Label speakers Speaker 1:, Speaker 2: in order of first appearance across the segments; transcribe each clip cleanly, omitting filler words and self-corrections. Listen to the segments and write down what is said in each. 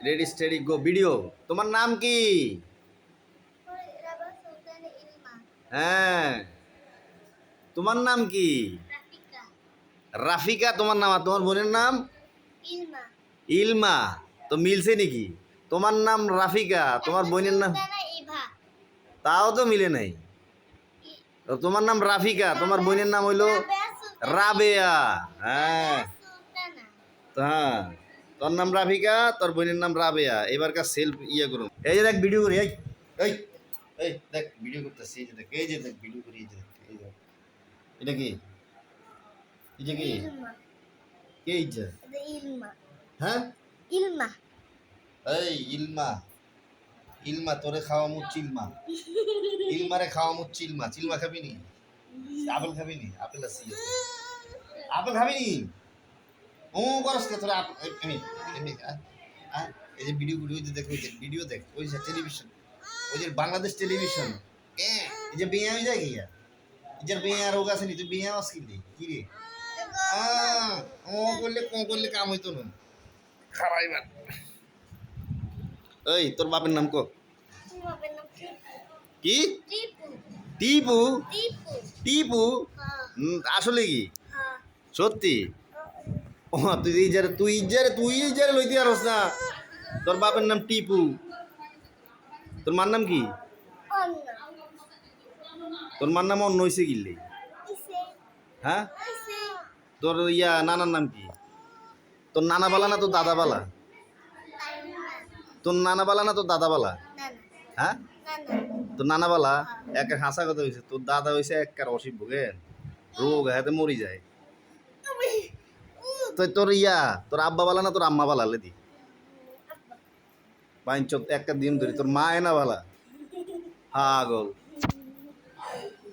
Speaker 1: Ready steady go video. তোমার নাম কি? হ্যাঁ, তোমার নাম কি? রাফিকা তোমার নাম, আর তোমার বোনের নাম ইলমা। তো মিলছে নাকি? তোমার নাম রাফিকা, তোমার বোনের নাম তাও তো মিলে নাই। তো তোমার নাম রাফিকা, তোমার বোনের নাম হইলো রাবেয়া। হ্যাঁ, তো হ্যাঁ, তোর নাম রাফিকা, তোর বোনের নাম রাবেয়া। এবারকার সেলফ ইয়ে করুন। এই যে দেখ ভিডিও করি, এই এই এই দেখ ভিডিও করতেছি, এই যে দেখ, এই যে দেখ ভিডিও করি, এই যে দেখ, এই দেখ। এটা কি? এটা কি? কে ইচ্ছা? হ্যাঁ, এই ইলমা, ইলমা তোরে খাওয়া মুখ চিলমা, ইলমারে খাওয়া মুখ চিলমা। চিলমা খাবি নি? আপেল খাবি নি? আপেল আছে, আপেল খাবি নি? ও করস কে তোরা? এমনি এমনি এই যে ভিডিও ভিডিও দেখ, ওই যে ভিডিও দেখ, ওই যে টেলিভিশন, ওই যে বাংলাদেশ টেলিভিশন। এই যে বিয়ে হয়ে যায় কি? এই যে বিয়ে রোগ আছে নি? তুই বিয়ে আস কি রে? ও করলে কাম হইতো না। খারাই মান। এই তোর বাপের নাম কো? কি? টিপু? টিপু? আসলে কি সত্যি? ও তুই লইতে পারস না। তোর বাপের নাম টিপু, তোর মার নাম কি? তোর মার নাম অন্য হইছে গিল্লি? হ্যাঁ, তোর ইয়া নানার নাম কি? তোর নানা বালা না তোর দাদা বালা? তোর নানা বালা না তোর দাদা বালা? হ্যাঁ, তোর নানা বালা। এক হাসা কথা হয়েছে, তোর দাদা হয়েছে এক অসিব ভোগেন রোগ, হাতে মরি যায়। তো তোর ইয়া তোর আব্বা বালা না তোর আম্মা বালা? লেদি পাঁচ একটা দিন ধরি তোর মা এনা বালা? পাগল,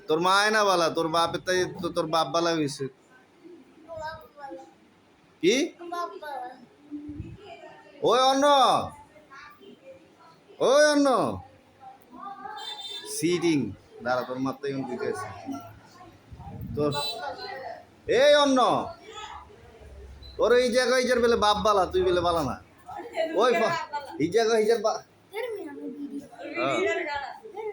Speaker 1: তোর মা এনা বালা, তোর বাপের তাই তোর বাপ বালা হয়েছে কি? ওই অন্য, ওই অন্য সিটিং দাঁড়া, তোর মাত্রা এখন বুঝতে আছে তোর। এই অন্য, তোর এই জায়গায় ইজার বেলে বাপ বালা, তুই বেলে বালা না। ওই এই জায়গা ইজার